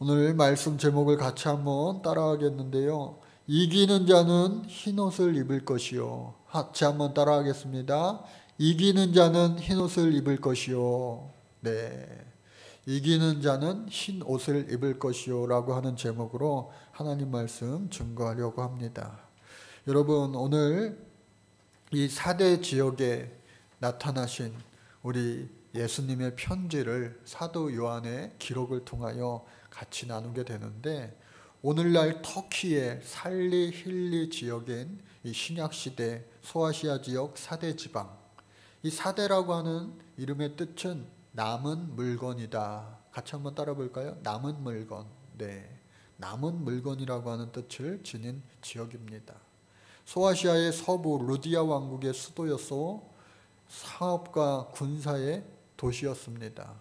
오늘 말씀 제목을 같이 한번 따라하겠는데요. 이기는 자는 흰옷을 입을 것이요. 같이 한번 따라하겠습니다. 이기는 자는 흰옷을 입을 것이요. 네. 이기는 자는 흰옷을 입을 것이요 라고 하는 제목으로 하나님 말씀 증거하려고 합니다. 여러분, 오늘 이 사대 지역에 나타나신 우리 예수님의 편지를 사도 요한의 기록을 통하여 같이 나누게 되는데, 오늘날 터키의 살리 힐리 지역인 이 신약시대 소아시아 지역 사대 지방, 이 사대라고 하는 이름의 뜻은 남은 물건이다. 같이 한번 따라 볼까요? 남은 물건. 네, 남은 물건이라고 하는 뜻을 지닌 지역입니다. 소아시아의 서부 루디아 왕국의 수도였어 상업과 군사의 도시였습니다.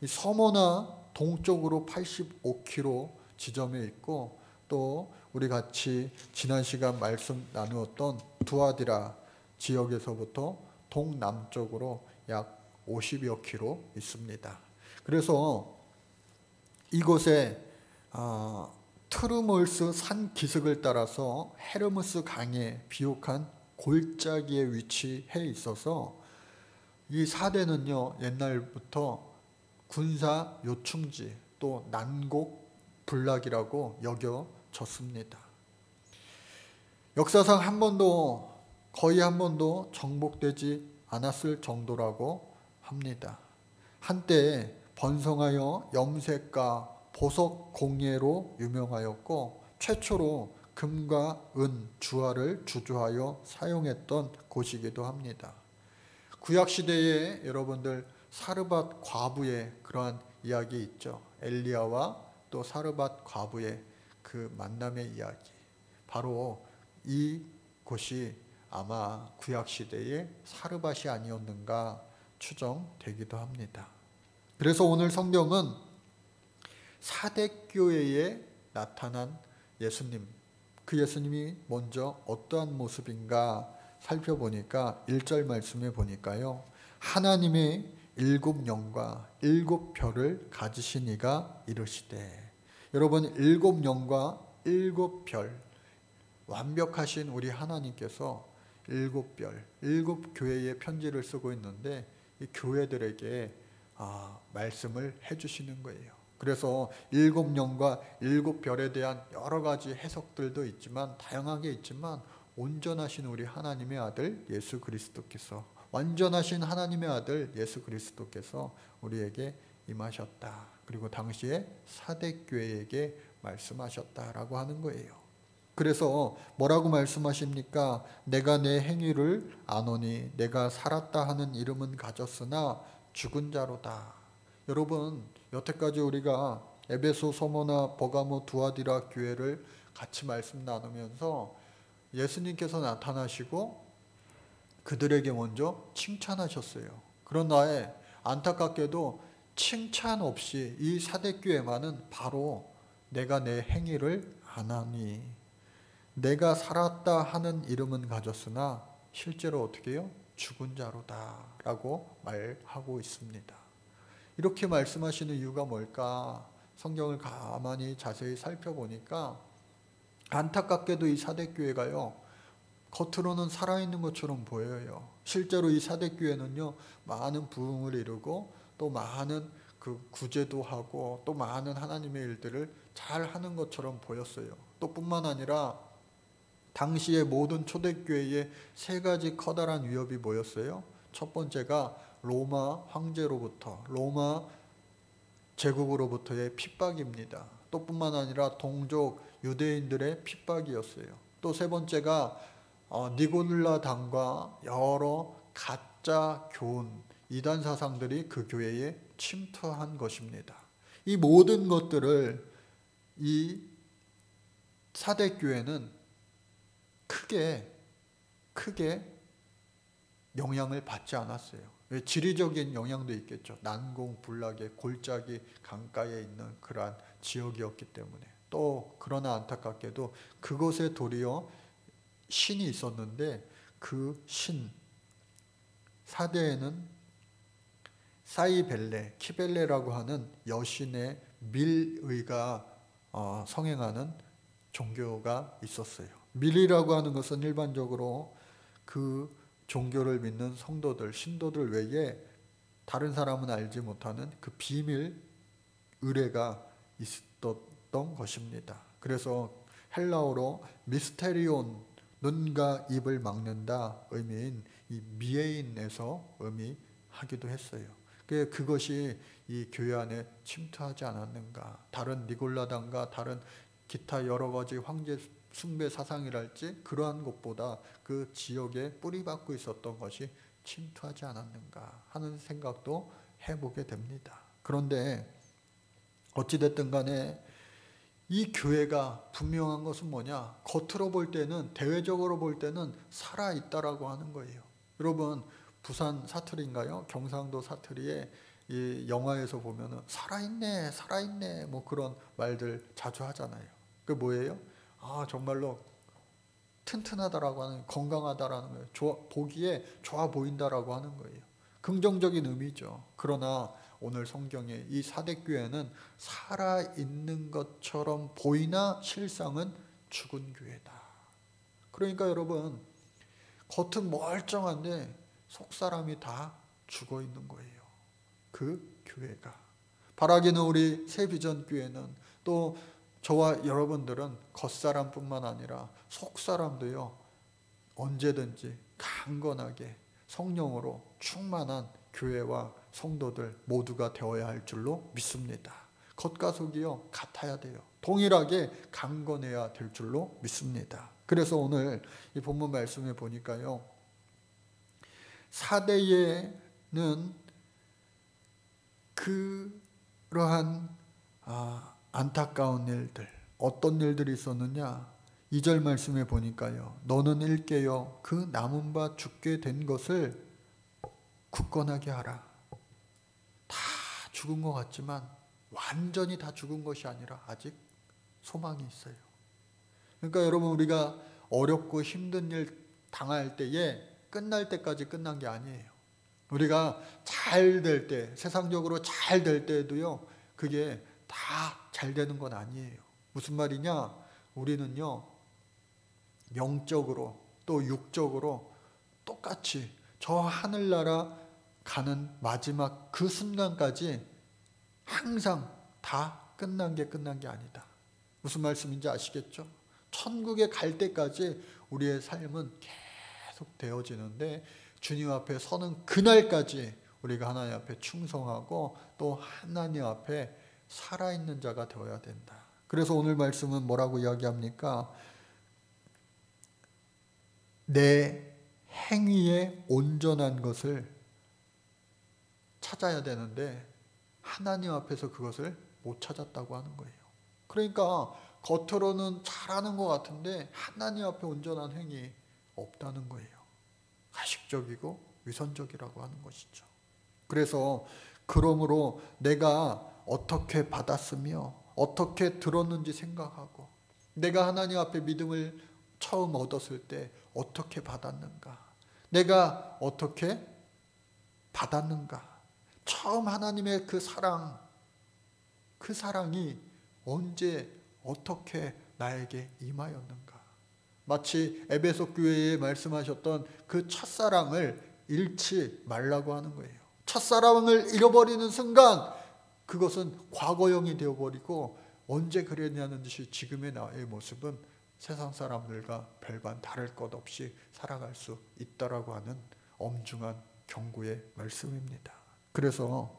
이 서머나 동쪽으로 85km 지점에 있고, 또 우리 같이 지난 시간 말씀 나누었던 두아디라 지역에서부터 동남쪽으로 약 50여 킬로 있습니다. 그래서 이곳에 트르몰스 산 기슭을 따라서 헤르무스 강에 비옥한 골짜기에 위치해 있어서 이 사대는요, 옛날부터 군사 요충지 또 난곡 군락이라고 여겨졌습니다. 역사상 거의 한 번도 정복되지 않았을 정도라고 합니다. 한때 번성하여 염색과 보석 공예로 유명하였고, 최초로 금과 은, 주화를 주조하여 사용했던 곳이기도 합니다. 구약시대에 여러분들 사르밧 과부의 그러한 이야기 있죠. 엘리야와 또 사르밧 과부의 그 만남의 이야기, 바로 이 곳이 아마 구약시대의 사르밧이 아니었는가 추정되기도 합니다. 그래서 오늘 성경은 사대교회에 나타난 예수님, 그 예수님이 먼저 어떠한 모습인가 살펴보니까 1절 말씀에 보니까요, 하나님의 7영과 7별을 가지신 이가 이르시되. 여러분, 7영과 7별, 완벽하신 우리 하나님께서 7별, 7교회에 편지를 쓰고 있는데, 이 교회들에게 말씀을 해주시는 거예요. 그래서 7영과 7별에 대한 여러 가지 해석들도 있지만, 다양하게 있지만, 온전하신 우리 하나님의 아들 예수 그리스도께서, 완전하신 하나님의 아들 예수 그리스도께서 우리에게 임하셨다. 그리고 당시에 사대교회에게 말씀하셨다라고 하는 거예요. 그래서 뭐라고 말씀하십니까? 내가 내 행위를 아노니 내가 살았다 하는 이름은 가졌으나 죽은 자로다. 여러분, 여태까지 우리가 에베소, 소모나, 버가모, 두아디라 교회를 같이 말씀 나누면서 예수님께서 나타나시고 그들에게 먼저 칭찬하셨어요. 그러나 안타깝게도 칭찬 없이 이 사대교회만은 바로 내가 내 행위를 안 하니 내가 살았다 하는 이름은 가졌으나 실제로 어떻게 해요? 죽은 자로다 라고 말하고 있습니다. 이렇게 말씀하시는 이유가 뭘까? 성경을 가만히 자세히 살펴보니까 안타깝게도 이 사대교회가요, 겉으로는 살아있는 것처럼 보여요. 실제로 이 사대교회는요, 많은 부흥을 이루고 또 많은 그 구제도 하고 또 많은 하나님의 일들을 잘 하는 것처럼 보였어요. 또 뿐만 아니라 당시의 모든 초대교회에 3가지 커다란 위협이 뭐였어요? 첫 번째가 로마 황제로부터, 로마 제국으로부터의 핍박입니다. 또 뿐만 아니라 동족 유대인들의 핍박이었어요. 또 3번째가 니골라당과 여러 가짜 교훈, 이단 사상들이 그 교회에 침투한 것입니다. 이 모든 것들을 이 사대교회는 크게 영향을 받지 않았어요. 지리적인 영향도 있겠죠. 난공 불락의 골짜기 강가에 있는 그러한 지역이었기 때문에. 또 그러나 안타깝게도 그곳에 도리어 신이 있었는데, 그 신, 사대에는 사이벨레, 키벨레라고 하는 여신의 밀의가 성행하는 종교가 있었어요. 밀이라고 하는 것은 일반적으로 그 종교를 믿는 성도들, 신도들 외에 다른 사람은 알지 못하는 그 비밀 의례가 있었던 것입니다. 그래서 헬라어로 미스테리온, 눈과 입을 막는다 의미인 이 미에인에서 의미하기도 했어요. 그것이 이 교회 안에 침투하지 않았는가. 다른 니골라당과 다른 기타 여러 가지 황제 숭배 사상이랄지 그러한 것보다 그 지역에 뿌리박고 있었던 것이 침투하지 않았는가 하는 생각도 해보게 됩니다. 그런데 어찌됐든 간에 이 교회가 분명한 것은 뭐냐? 겉으로 볼 때는, 대외적으로 볼 때는 살아있다라고 하는 거예요. 여러분, 부산 사투리인가요? 경상도 사투리에 이 영화에서 보면은 살아있네, 살아있네, 뭐 그런 말들 자주 하잖아요. 그게 뭐예요? 정말로 튼튼하다라고 하는, 건강하다라는 거예요. 보기에 좋아 보인다라고 하는 거예요. 긍정적인 의미죠. 그러나 오늘 성경에 이 사대교회는 살아있는 것처럼 보이나 실상은 죽은 교회다. 그러니까 여러분, 겉은 멀쩡한데 속사람이 다 죽어 있는 거예요. 그 교회가. 바라기는 우리 새비전교회는 또 저와 여러분들은 겉사람뿐만 아니라 속사람도요, 언제든지 강건하게 성령으로 충만한 교회와 성도들 모두가 되어야 할 줄로 믿습니다. 겉과 속이요 같아야 돼요. 동일하게 강건해야 될 줄로 믿습니다. 그래서 오늘 이 본문 말씀에 보니까요, 사대에는 그러한 안타까운 일들, 어떤 일들이 있었느냐? 2절 말씀에 보니까요, 너는 일깨어 그 남은 바 죽게 된 것을 굳건하게 하라. 다 죽은 것 같지만 완전히 다 죽은 것이 아니라 아직 소망이 있어요. 그러니까 여러분, 우리가 어렵고 힘든 일 당할 때에 끝날 때까지 끝난 게 아니에요. 우리가 잘 될 때, 세상적으로 잘 될 때도요, 그게 다 잘 되는 건 아니에요. 무슨 말이냐? 우리는요, 영적으로 또 육적으로 똑같이 저 하늘나라 가는 마지막 그 순간까지 항상 다 끝난 게 아니다. 무슨 말씀인지 아시겠죠? 천국에 갈 때까지 우리의 삶은 계속 되어지는데 주님 앞에 서는 그날까지 우리가 하나님 앞에 충성하고 또 하나님 앞에 살아있는 자가 되어야 된다. 그래서 오늘 말씀은 뭐라고 이야기합니까? 내 행위에 온전한 것을 찾아야 되는데 하나님 앞에서 그것을 못 찾았다고 하는 거예요. 그러니까 겉으로는 잘하는 것 같은데 하나님 앞에 온전한 행위 없다는 거예요. 가식적이고 위선적이라고 하는 것이죠. 그래서 그러므로 내가 어떻게 받았으며 어떻게 들었는지 생각하고, 내가 하나님 앞에 믿음을 처음 얻었을 때 어떻게 받았는가, 내가 어떻게 받았는가, 처음 하나님의 그 사랑이 언제 어떻게 나에게 임하였는가. 마치 에베소 교회에 말씀하셨던 그 첫사랑을 잃지 말라고 하는 거예요. 첫사랑을 잃어버리는 순간 그것은 과거형이 되어버리고, 언제 그랬냐는 듯이 지금의 나의 모습은 세상 사람들과 별반 다를 것 없이 살아갈 수 있다라고 하는 엄중한 경고의 말씀입니다. 그래서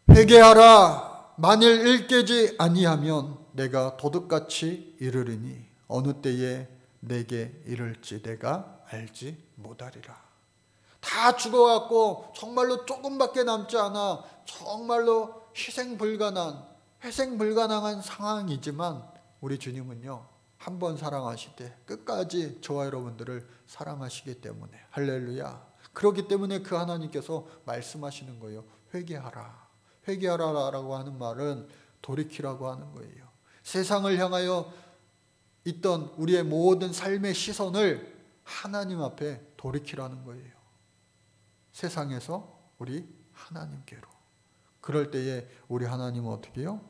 회개하라. 만일 일깨지 아니하면 내가 도둑같이 이르리니 어느 때에 내게 이를지 내가 알지 못하리라. 다 죽어갖고 정말로 조금밖에 남지 않아 정말로 회생불가능한 상황이지만 우리 주님은요, 한 번 사랑하시되 끝까지 저와 여러분들을 사랑하시기 때문에, 할렐루야, 그렇기 때문에 그 하나님께서 말씀하시는 거예요. 회개하라. 회개하라라고 하는 말은 돌이키라고 하는 거예요. 세상을 향하여 있던 우리의 모든 삶의 시선을 하나님 앞에 돌이키라는 거예요. 세상에서 우리 하나님께로. 그럴 때에 우리 하나님은 어떻게 해요?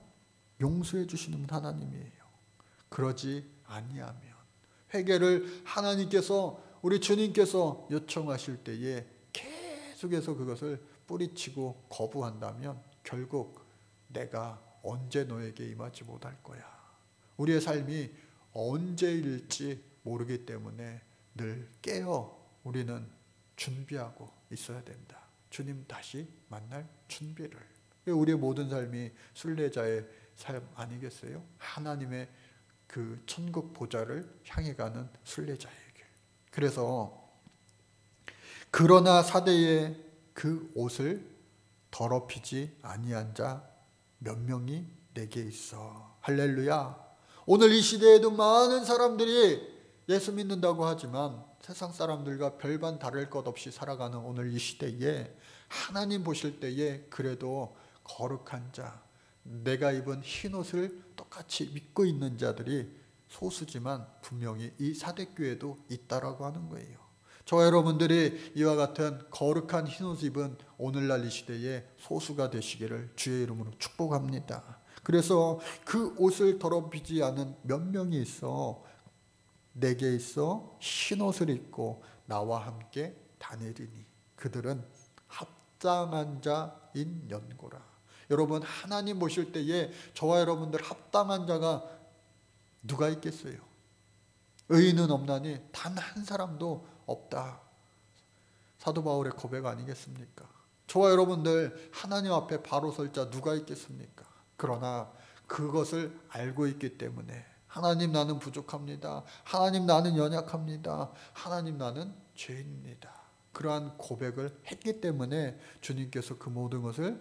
용서해 주시는 하나님이에요. 그러지 아니하면, 회개를 하나님께서, 우리 주님께서 요청하실 때에 계속해서 그것을 뿌리치고 거부한다면 결국 내가 언제 너에게 임하지 못할 거야. 우리의 삶이 언제일지 모르기 때문에 늘 깨어 우리는 준비하고 있어야 된다. 주님 다시 만날 준비를. 우리의 모든 삶이 순례자의 삶 아니겠어요? 하나님의 그 천국 보좌를 향해 가는 순례자의 길. 그래서 그러나 사대의 그 옷을 더럽히지 아니한 자 몇 명이 내게 있어. 할렐루야. 오늘 이 시대에도 많은 사람들이 예수 믿는다고 하지만 세상 사람들과 별반 다를 것 없이 살아가는 오늘 이 시대에 하나님 보실 때에 그래도 거룩한 자, 내가 입은 흰옷을 똑같이 믿고 있는 자들이 소수지만 분명히 이 사대교회도 있다라고 하는 거예요. 저와 여러분들이 이와 같은 거룩한 흰옷 입은 오늘날 이 시대에 소수가 되시기를 주의 이름으로 축복합니다. 그래서 그 옷을 더럽히지 않은 몇 명이 있어 내게 있어 흰옷을 입고 나와 함께 다니리니 그들은 합당한 자인 연고라. 여러분, 하나님 보실 때에 저와 여러분들 합당한 자가 누가 있겠어요? 의인은 없나니 단 한 사람도 없다. 사도 바울의 고백 아니겠습니까? 저와 여러분들 하나님 앞에 바로 설 자 누가 있겠습니까? 그러나 그것을 알고 있기 때문에 하나님 나는 부족합니다. 하나님 나는 연약합니다. 하나님 나는 죄인입니다. 그러한 고백을 했기 때문에 주님께서 그 모든 것을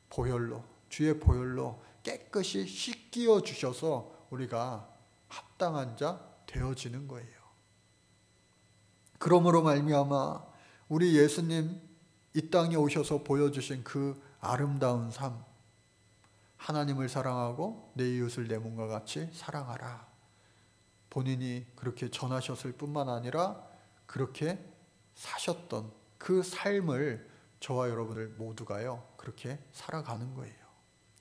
보혈로, 주의 보혈로 깨끗이 씻겨 주셔서 우리가 합당한 자 되어지는 거예요. 그러므로 말미암아 우리 예수님 이 땅에 오셔서 보여주신 그 아름다운 삶, 하나님을 사랑하고 내 이웃을 내 몸과 같이 사랑하라. 본인이 그렇게 전하셨을 뿐만 아니라 그렇게 사셨던 그 삶을 저와 여러분들 모두가요 그렇게 살아가는 거예요.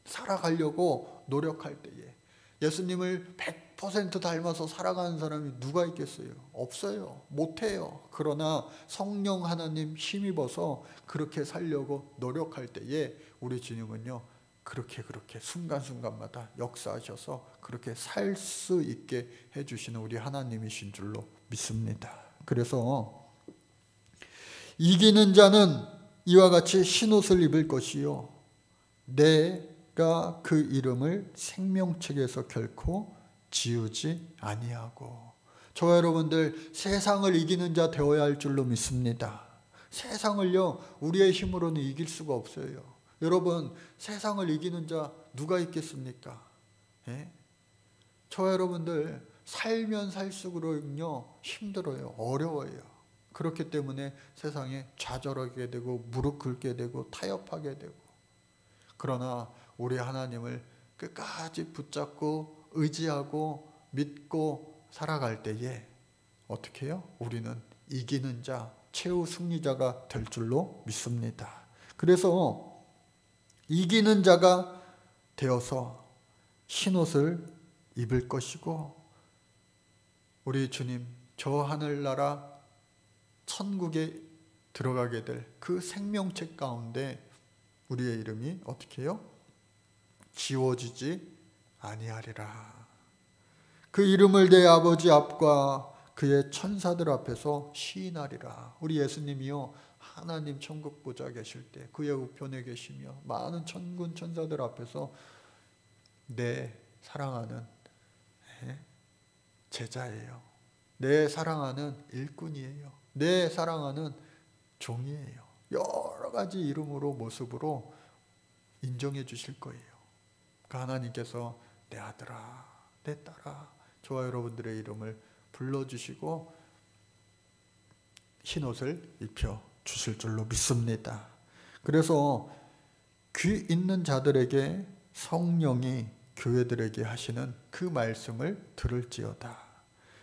살아가려고 노력할 때에 예수님을 100% 닮아서 살아가는 사람이 누가 있겠어요? 없어요. 못해요. 그러나 성령 하나님 힘입어서 그렇게 살려고 노력할 때에 우리 주님은요 그렇게 순간순간마다 역사하셔서 그렇게 살 수 있게 해주시는 우리 하나님이신 줄로 믿습니다. 그래서 이기는 자는 이와 같이 흰옷을 입을 것이요 내가 그 이름을 생명책에서 결코 지우지 아니하고. 저와 여러분들 세상을 이기는 자 되어야 할 줄로 믿습니다. 세상을요 우리의 힘으로는 이길 수가 없어요. 여러분, 세상을 이기는 자 누가 있겠습니까? 예? 저와 여러분들 살면 살수록요 힘들어요. 어려워요. 그렇기 때문에 세상에 좌절하게 되고 무릎 꿇게 되고 타협하게 되고. 그러나 우리 하나님을 끝까지 붙잡고 의지하고 믿고 살아갈 때에 어떻게 해요? 우리는 이기는 자, 최후 승리자가 될 줄로 믿습니다. 그래서 이기는 자가 되어서 흰옷을 입을 것이고 우리 주님 저 하늘나라 천국에 들어가게 될 그 생명책 가운데 우리의 이름이 어떻게 해요? 지워지지 아니하리라. 그 이름을 내 아버지 앞과 그의 천사들 앞에서 시인하리라. 우리 예수님이요 하나님 천국 보좌 계실 때 그의 우편에 계시며 많은 천군 천사들 앞에서 내 사랑하는 제자예요. 내 사랑하는 일꾼이에요. 내 사랑하는 종이에요. 여러 가지 이름으로 모습으로 인정해 주실 거예요. 그 하나님께서 내 아들아, 내 딸아, 저와 여러분들의 이름을 불러주시고 흰옷을 입혀 주실 줄로 믿습니다. 그래서 귀 있는 자들에게 성령이 교회들에게 하시는 그 말씀을 들을지어다.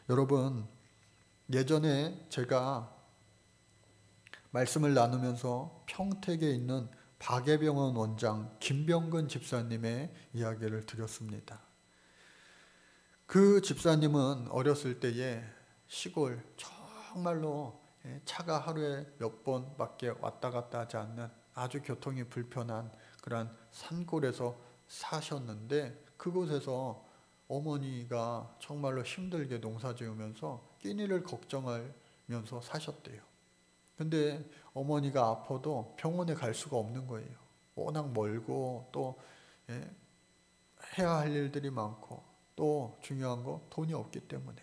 여러분, 예전에 제가 말씀을 나누면서 평택에 있는 박예병원 원장 김병근 집사님의 이야기를 드렸습니다. 그 집사님은 어렸을 때에 시골 정말로 차가 하루에 몇 번밖에 왔다 갔다 하지 않는 아주 교통이 불편한 그런 산골에서 사셨는데, 그곳에서 어머니가 정말로 힘들게 농사 지으면서 끼니를 걱정하면서 사셨대요. 근데 어머니가 아파도 병원에 갈 수가 없는 거예요. 워낙 멀고 또 해야 할 일들이 많고 또 중요한 거 돈이 없기 때문에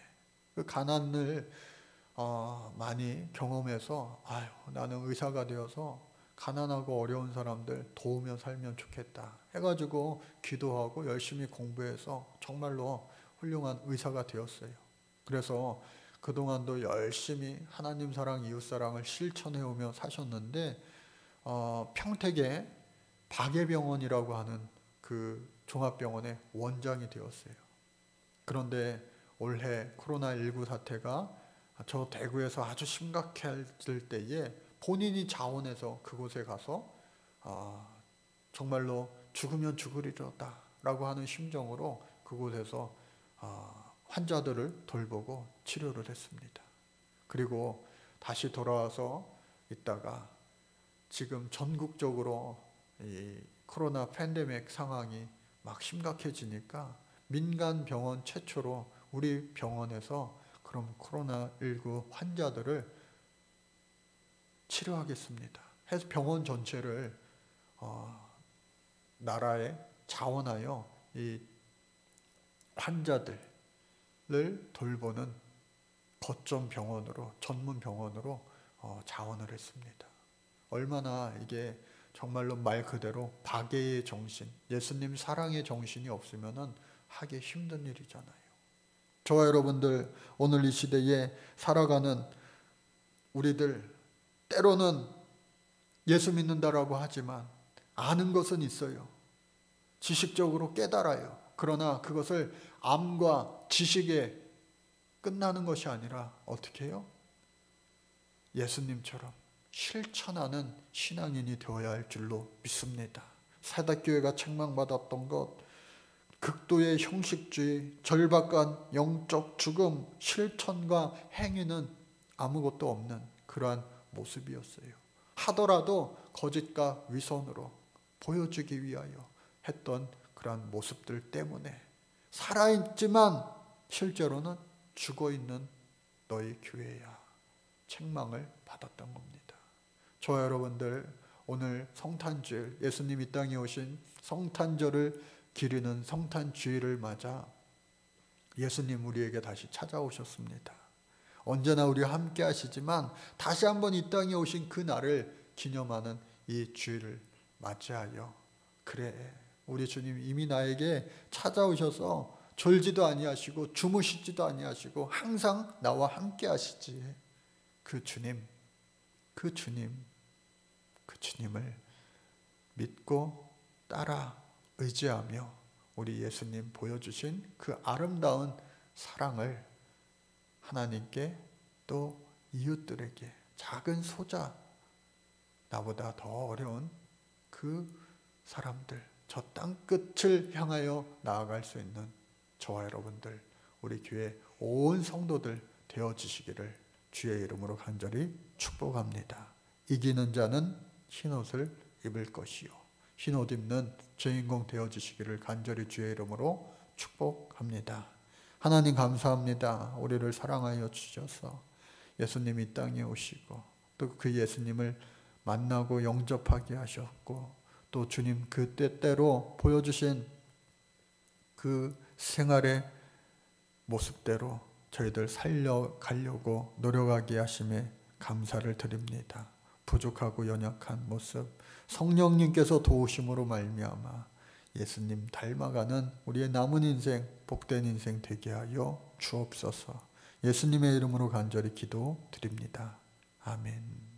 그 가난을 많이 경험해서 아유, 나는 의사가 되어서 가난하고 어려운 사람들 도우며 살면 좋겠다 해가지고 기도하고 열심히 공부해서 정말로 훌륭한 의사가 되었어요. 그래서 그동안도 열심히 하나님 사랑, 이웃 사랑을 실천해오며 사셨는데 평택에 박예병원이라고 하는 그 종합병원의 원장이 되었어요. 그런데 올해 코로나19 사태가 저 대구에서 아주 심각해질 때에 본인이 자원해서 그곳에 가서 정말로 죽으면 죽으리로다 라고 하는 심정으로 그곳에서 환자들을 돌보고 치료를 했습니다. 그리고 다시 돌아와서 있다가 지금 전국적으로 이 코로나 팬데믹 상황이 막 심각해지니까 민간 병원 최초로 우리 병원에서 그럼 코로나19 환자들을 치료하겠습니다 해서 병원 전체를 나라에 자원하여 이 환자들을 돌보는 거점 병원으로, 전문 병원으로 자원을 했습니다. 얼마나 이게 정말로 말 그대로 박예의 정신, 예수님 사랑의 정신이 없으면은 하기 힘든 일이잖아요. 저와 여러분들 오늘 이 시대에 살아가는 우리들 때로는 예수 믿는다라고 하지만 아는 것은 있어요. 지식적으로 깨달아요. 그러나 그것을 암과 지식에 끝나는 것이 아니라 어떻게 해요? 예수님처럼 실천하는 신앙인이 되어야 할 줄로 믿습니다. 사닥교회가 책망받았던 것, 극도의 형식주의, 절박한 영적 죽음, 실천과 행위는 아무것도 없는 그러한 모습이었어요. 하더라도 거짓과 위선으로 보여주기 위하여 했던 그러한 모습들 때문에 살아있지만 실제로는 죽어있는 너희 교회야 책망을 받았던 겁니다. 저와 여러분들 오늘 성탄주일, 예수님 이 땅에 오신 성탄절을 기리는 성탄주일을 맞아 예수님 우리에게 다시 찾아오셨습니다. 언제나 우리와 함께 하시지만 다시 한번 이 땅에 오신 그 날을 기념하는 이 주일을 맞이하여 그래, 우리 주님 이미 나에게 찾아오셔서 졸지도 아니하시고 주무시지도 아니하시고 항상 나와 함께 하시지. 그 주님을 믿고 따라 의지하며 우리 예수님 보여주신 그 아름다운 사랑을 하나님께 또 이웃들에게, 작은 소자, 나보다 더 어려운 그 사람들, 저 땅끝을 향하여 나아갈 수 있는 저와 여러분들, 우리 교회 온 성도들 되어지시기를 주의 이름으로 간절히 축복합니다. 이기는 자는 흰옷을 입을 것이요 흰옷 입는 주인공 되어지시기를 간절히 주의 이름으로 축복합니다. 하나님 감사합니다. 우리를 사랑하여 주셔서 예수님이 이 땅에 오시고 또 그 예수님을 만나고 영접하게 하셨고 또 주님 그 때때로 보여주신 그 생활의 모습대로 저희들 살려가려고 노력하게 하심에 감사를 드립니다. 부족하고 연약한 모습 성령님께서 도우심으로 말미암아 예수님 닮아가는 우리의 남은 인생, 복된 인생 되게 하여 주옵소서. 예수님의 이름으로 간절히 기도드립니다. 아멘.